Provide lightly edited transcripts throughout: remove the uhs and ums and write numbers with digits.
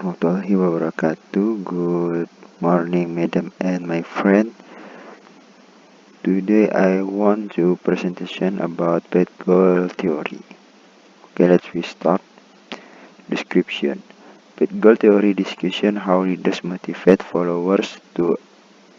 warahmatullahi wabarakatuh. Good morning, madam and my friend. Today I want to presentation about paid goal theory. Okay, let's we start. Description. Paid goal theory discussion how leaders motivate followers to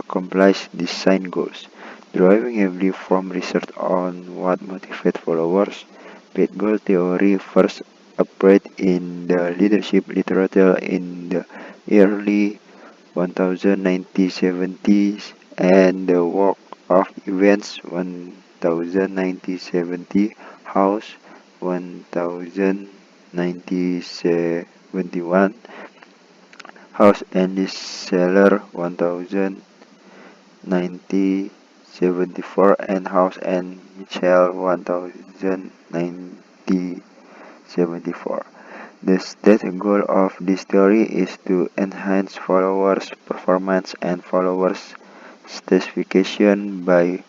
accomplish design goals. Drawing heavily from research on what motivates followers, paid goal theory first appeared in the leadership literature in the early 1970s and the work of events 1970 house 1971 house and the seller 1974 and house and Michelle 1974. The stated goal of this theory is to enhance followers' performance and followers' satisfaction by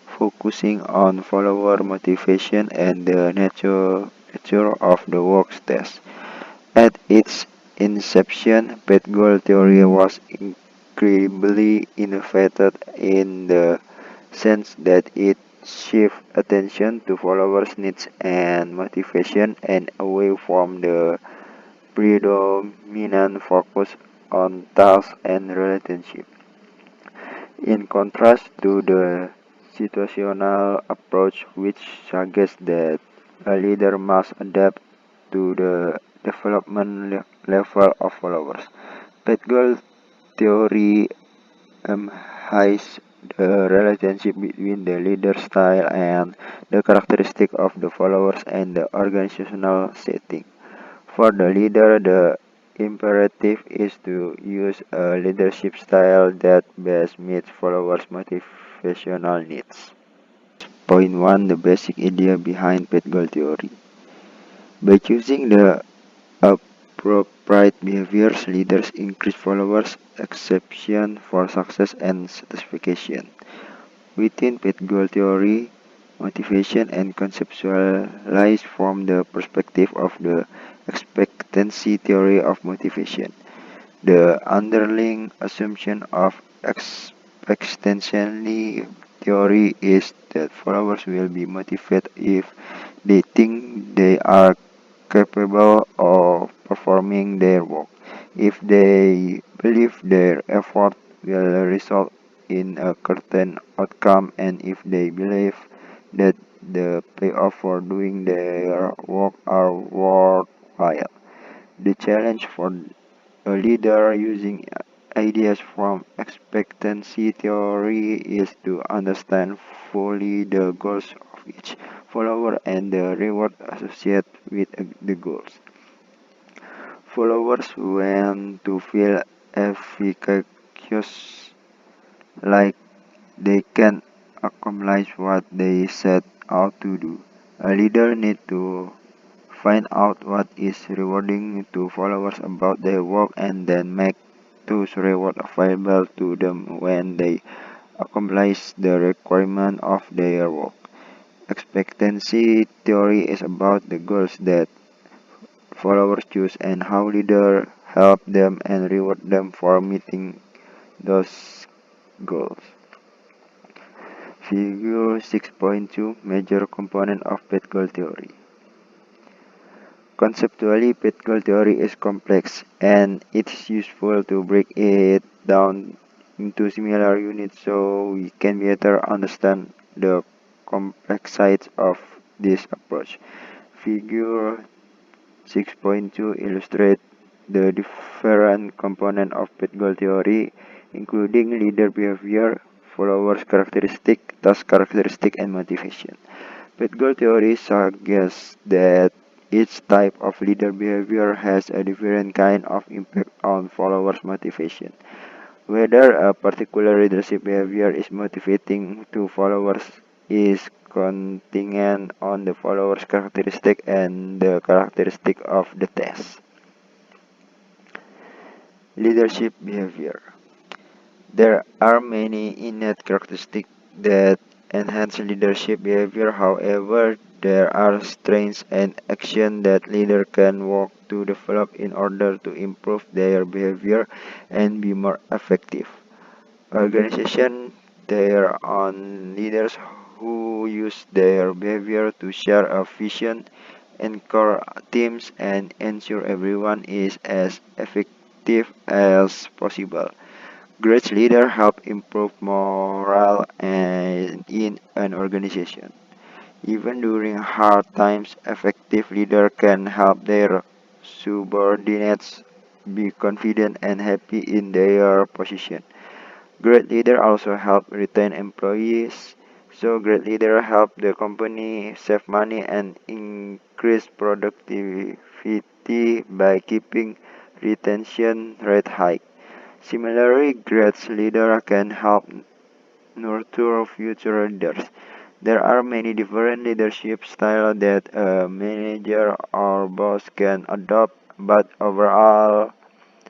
focusing on follower motivation and the nature of the work test. At its inception, paid goal theory was incredibly innovative in the sense that it shifts attention to followers' needs and motivation and away from the predominant focus on tasks and relationship. In contrast to the situational approach which suggests that a leader must adapt to the development level of followers. Paid goal theory emphasizes the relationship between the leader's style and the characteristic of the followers and the organizational setting. For the leader, the imperative is to use a leadership style that best meets followers' motivational needs. Point 1. The basic idea behind paid goal theory. By choosing the appropriate behaviors, leaders increase followers' acceptance for success and satisfaction. Within paid goal theory, motivation and conceptualized from the perspective of the expectancy theory of motivation. The underlying assumption of expectancy theory is that followers will be motivated if they think they are capable of performing their work, if they believe their effort will result in a certain outcome, and if they believe that the payoff for doing their work are worthwhile. The challenge for a leader using ideas from expectancy theory is to understand fully the goals of each follower and the reward associated with the goals. Followers want to feel efficacious, like they can accomplish what they set out to do. A leader needs to find out what is rewarding to followers about their work and then make those rewards available to them when they accomplish the requirement of their work. Expectancy theory is about the goals that followers choose and how leaders help them and reward them for meeting those goals. Figure 6.2 Major component of paid goal theory. Conceptually, paid goal theory is complex, and it's useful to break it down into similar units so we can better understand the complex sides of this approach. Figure 6.2 illustrates the different components of paid goal theory, including leader behavior, followers characteristic, task characteristic, and motivation. Paid goal theory suggests that each type of leader behavior has a different kind of impact on followers' motivation. Whether a particular leadership behavior is motivating to followers is contingent on the follower's characteristic and the characteristic of the test. Leadership behavior. There are many innate characteristics that enhance leadership behavior. However, there are strengths and actions that leader can work to develop in order to improve their behavior and be more effective. Organization their own leaders who use their behavior to share a vision, encourage teams, and ensure everyone is as effective as possible. Great leaders help improve morale and in an organization. Even during hard times, effective leaders can help their subordinates be confident and happy in their position. Great leaders also help retain employees. So great leaders help the company save money and increase productivity by keeping retention rate high. Similarly, great leaders can help nurture future leaders. There are many different leadership styles that a manager or boss can adopt, but overall,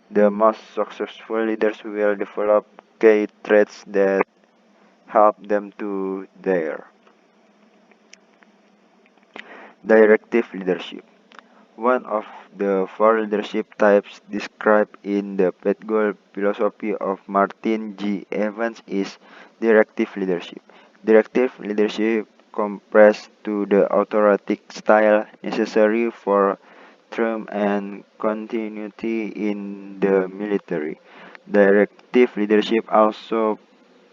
the most successful leaders will develop key traits that help them to their directive leadership. One of the four leadership types described in the Pedgol philosophy of Martin G. Evans is directive leadership. Directive leadership compressed to the authoritative style necessary for term and continuity in the military. Directive leadership also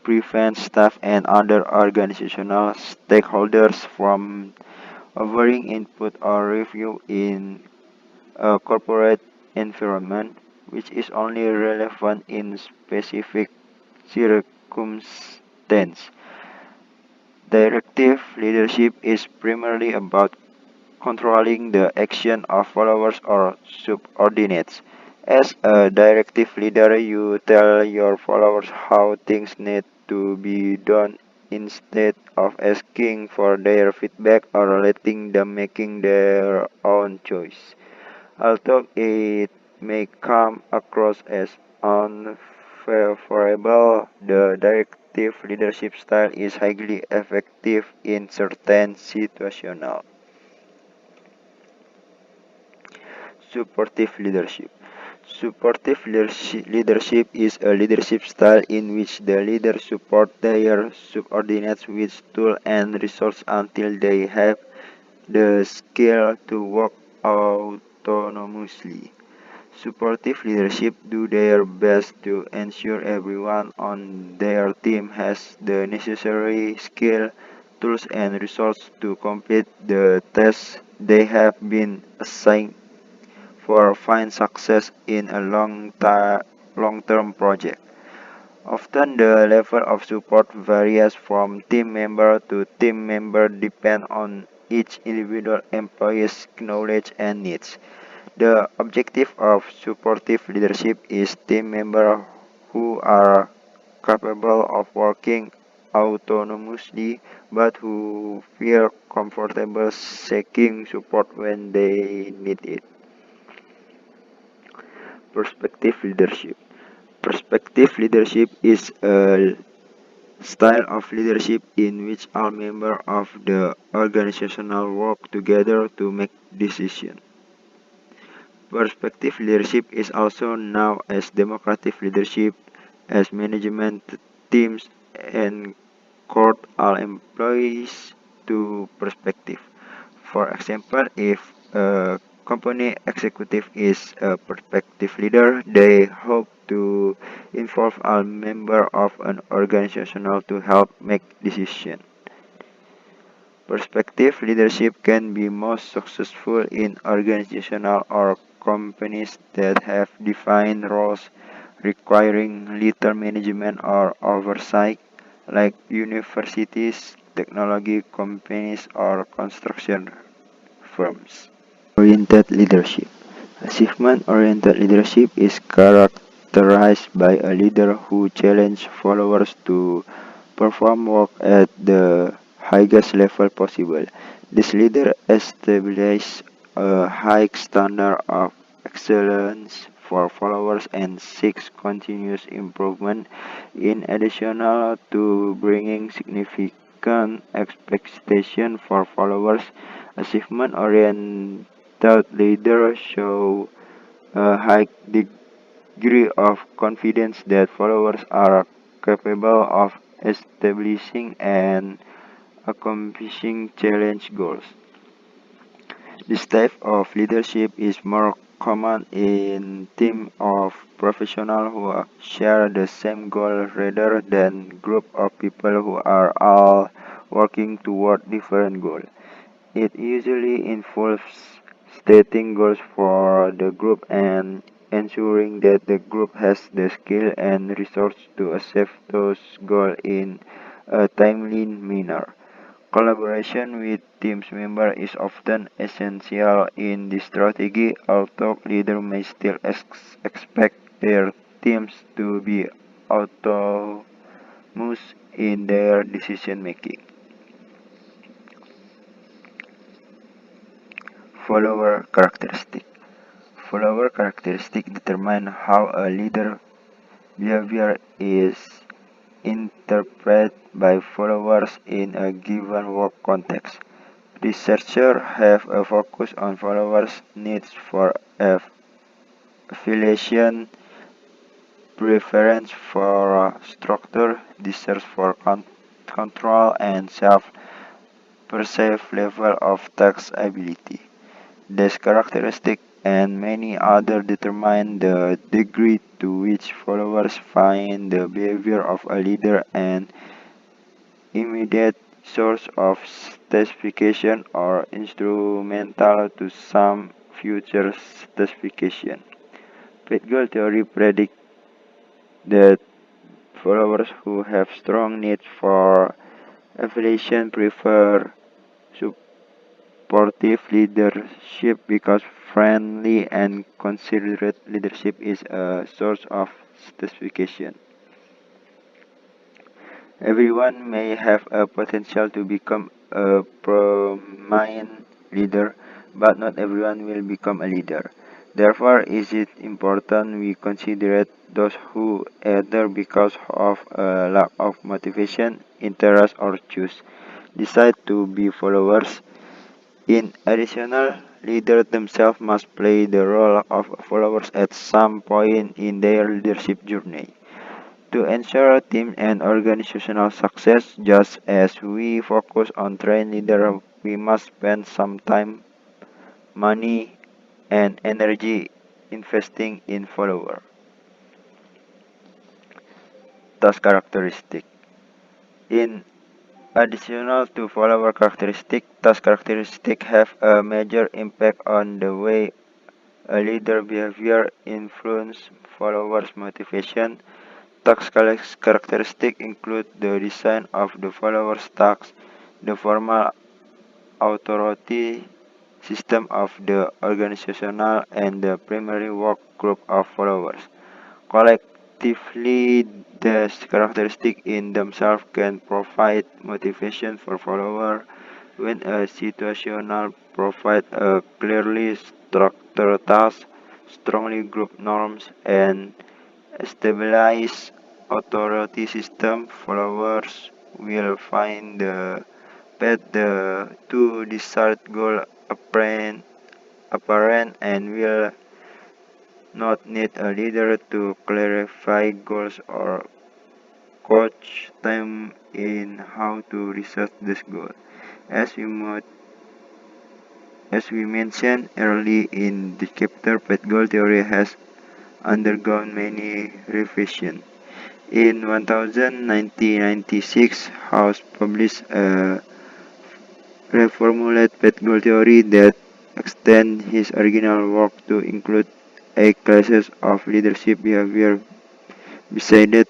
prevents staff and other organizational stakeholders from offering input or review in a corporate environment, which is only relevant in specific circumstances. Directive leadership is primarily about controlling the action of followers or subordinates. As a directive leader, you tell your followers how things need to be done instead of asking for their feedback or letting them making their own choice. Although it may come across as unfavorable, the directive leadership style is highly effective in certain situations. Supportive leadership. Leadership is a leadership style in which the leader supports their subordinates with tools and resources until they have the skill to work autonomously. Supportive leadership do their best to ensure everyone on their team has the necessary skill, tools, and resources to complete the tasks they have been assigned for fine success in a long-term project. Often the level of support varies from team member to team member depending on each individual employee's knowledge and needs. The objective of supportive leadership is team members who are capable of working autonomously but who feel comfortable seeking support when they need it. Perspective leadership. Perspective leadership is a style of leadership in which all members of the organizational work together to make decisions. Perspective leadership is also known as democratic leadership, as management teams encourage all employees to perspective. For example, if a company executive is a perspective leader, they hope to involve all members of an organization to help make decisions. Perspective leadership can be most successful in organizational or companies that have defined roles requiring little management or oversight, like universities, technology companies, or construction firms. Oriented leadership. Achievement oriented leadership is characterized by a leader who challenges followers to perform work at the highest level possible. This leader establishes a high standard of excellence for followers and seeks continuous improvement in addition to bringing significant expectation for followers. Achievement oriented thought leaders show a high degree of confidence that followers are capable of establishing and accomplishing challenge goals. This type of leadership is more common in teams of professionals who share the same goal rather than group of people who are all working toward different goals. It usually involves stating goals for the group and ensuring that the group has the skill and resources to achieve those goals in a timely manner. Collaboration with team members is often essential in this strategy, although leaders may still expect their teams to be autonomous in their decision making. Follower characteristic. Follower characteristic determine how a leader behavior is interpreted by followers in a given work context. Researchers have a focus on followers' needs for affiliation, preference for structure, desire for control, and self-perceived level of task ability. These characteristics and many others determine the degree to which followers find the behavior of a leader an immediate source of satisfaction or instrumental to some future satisfaction. Pet goal theory predicts that followers who have strong needs for affiliation prefer supportive leadership because friendly and considerate leadership is a source of satisfaction. Everyone may have a potential to become a prominent leader, but not everyone will become a leader. Therefore, is it important we consider those who either because of a lack of motivation, interest, or choose decide to be followers. In addition, leaders themselves must play the role of followers at some point in their leadership journey. To ensure team and organizational success, just as we focus on train leader, we must spend some time, money, and energy investing in follower. Task characteristic. In additional to follower characteristic, task characteristic have a major impact on the way a leader behavior influence followers motivation. Task characteristics include the design of the followers' tasks, the formal authority system of the organizational, and the primary work group of followers. Collectively, these characteristics in themselves can provide motivation for followers when a situational provide a clearly structured task, strongly group norms, and stabilized authority system, followers will find the path to desired goal apparent and will not need a leader to clarify goals or coach them in how to reach this goal. As we mentioned early in the chapter, path goal theory has undergone many revisions. In 1996, House published a reformulated path goal theory that extends his original work to include 8 classes of leadership behavior besides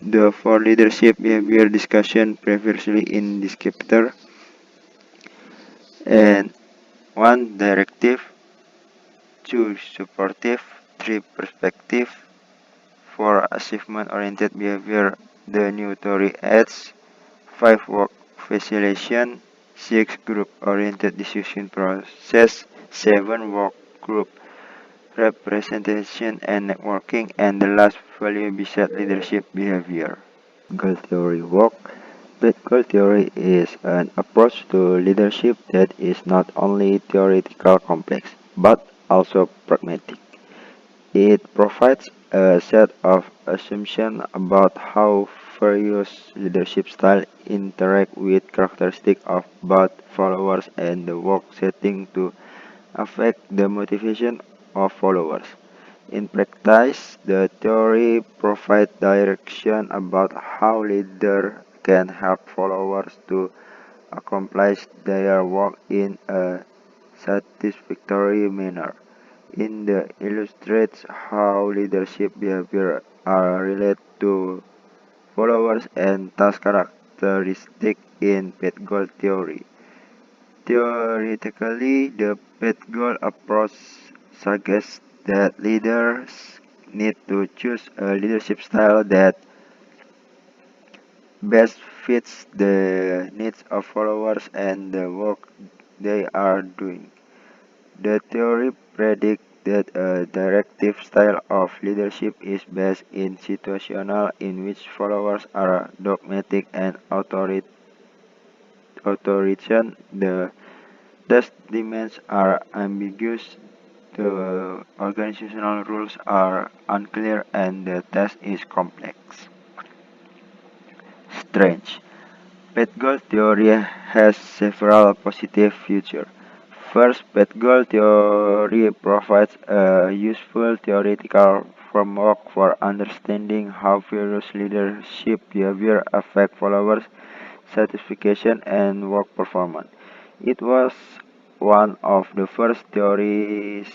the 4 leadership behavior discussion previously in this chapter. And 1 directive, 2 supportive, 3 perspective, 4 achievement-oriented behavior. The new theory adds 5 work facilitation, 6 group-oriented decision process, 7 work group representation and networking, and the last value-based leadership behavior. Goal theory work. Path goal theory is an approach to leadership that is not only theoretical complex, but also pragmatic. It provides a set of assumptions about how various leadership styles interact with characteristics of both followers and the work setting to affect the motivation of followers. In practice, the theory provides direction about how leaders can help followers to accomplish their work in a satisfactory manner. It illustrates how leadership behavior are related to followers and task characteristics in path goal theory. Theoretically, the path goal approach suggests that leaders need to choose a leadership style that best fits the needs of followers and the work they are doing. The theory predicts that a directive style of leadership is best in situations in which followers are dogmatic and authoritarian. The task demands are ambiguous, the organizational rules are unclear, and the task is complex. Strange. Path goal theory has several positive features. First, path goal theory provides a useful theoretical framework for understanding how various leadership behavior affect followers' satisfaction and work performance. It was one of the first theories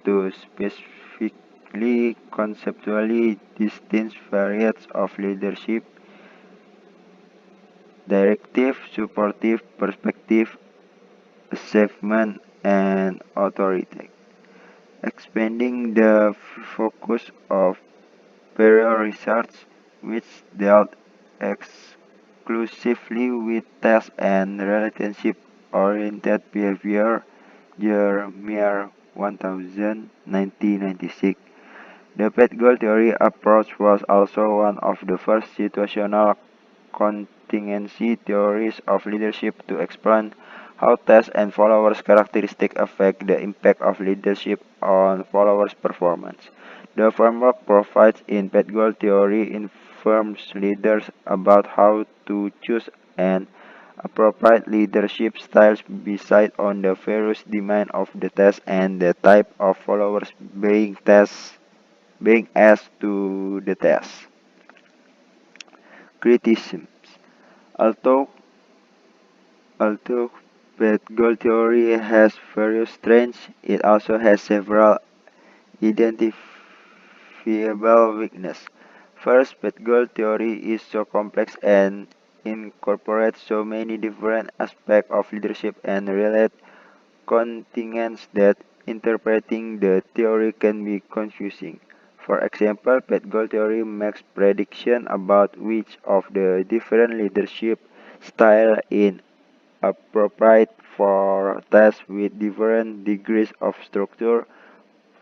to specifically conceptually distinguish variants of leadership: directive, supportive, perspective, achievement, and authority, expanding the focus of prior research, which dealt exclusively with task and relationship-oriented behavior. Jeremiah 1000, 1996. The path goal theory approach was also one of the first situational contingency theories of leadership to explain how tasks and followers' characteristics affect the impact of leadership on followers' performance. The framework provides in path goal theory informs leaders about how to choose an appropriate leadership styles based on the various demands of the task and the type of followers being asked to the task. Criticisms. Although Although path goal theory has various strengths, it also has several identifiable weaknesses. First, path goal theory is so complex and incorporates so many different aspects of leadership and related contingents that interpreting the theory can be confusing. For example, path goal theory makes predictions about which of the different leadership styles in appropriate for tasks with different degrees of structure,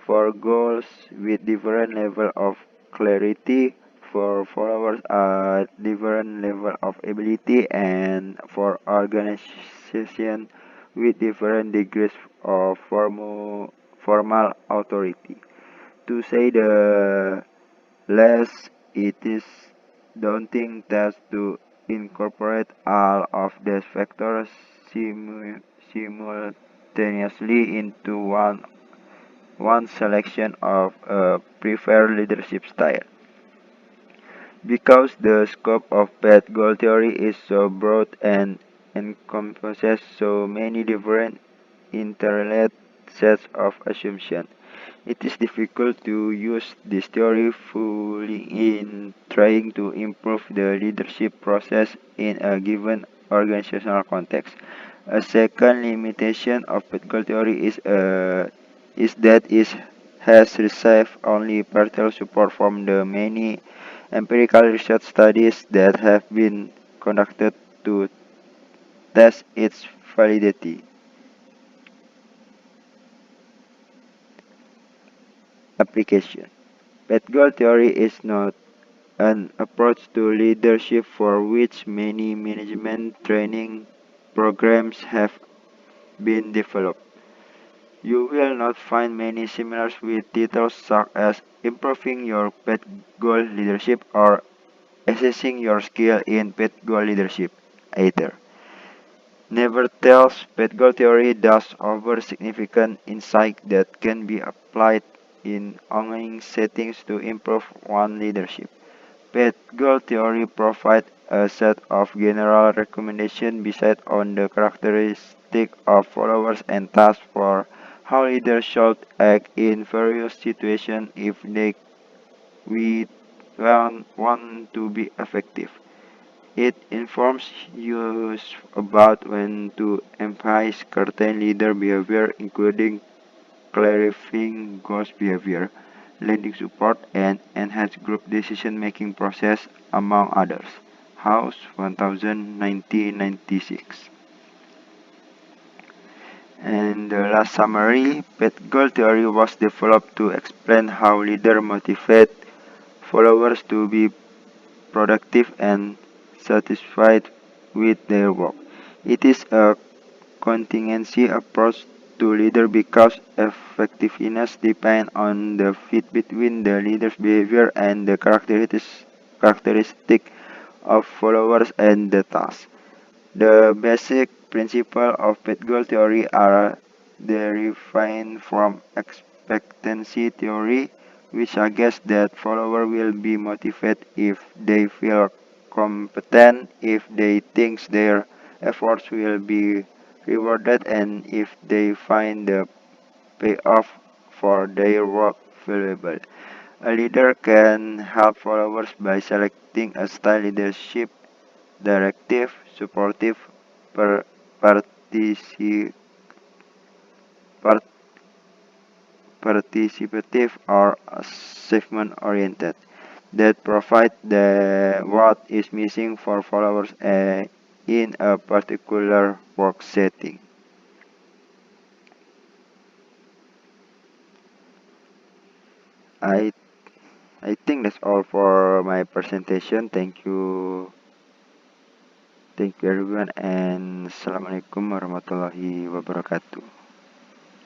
for goals with different level of clarity, for followers at different level of ability, and for organization with different degrees of formal authority. To say the least, it is daunting task to incorporate all of these factors simultaneously into one selection of a preferred leadership style. Because the scope of path goal theory is so broad and encompasses so many different interrelated sets of assumptions, it is difficult to use this theory fully in trying to improve the leadership process in a given organizational context. A second limitation of political theory is that it has received only partial support from the many empirical research studies that have been conducted to test its validity. Application. Path goal theory is not an approach to leadership for which many management training programs have been developed. You will not find many similars with titles such as improving your pet goal leadership or assessing your skill in pet goal leadership either. Nevertheless, pet goal theory does offer significant insight that can be applied in ongoing settings to improve one leadership. Pet goal theory provides a set of general recommendations based on the characteristics of followers and tasks for how leaders should act in various situations if we want to be effective. It informs you about when to emphasize certain leader behavior, including clarifying ghost behavior, lending support, and enhance group decision-making process, among others. House 1996. And the last summary, Pet goal theory was developed to explain how leaders motivate followers to be productive and satisfied with their work. It is a contingency approach to leader because effectiveness depends on the fit between the leader's behavior and the characteristic of followers and the task. The basic principles of pet goal theory are derived from expectancy theory, which suggests that followers will be motivated if they feel competent, if they think their efforts will be rewarded, and if they find the payoff for their work valuable. A leader can help followers by selecting a style leadership directive, supportive, per- partici- part- participative, or achievement-oriented that provide the what is missing for followers in a particular work setting. I I think that's all for my presentation. Thank you everyone, and assalamualaikum warahmatullahi wabarakatuh.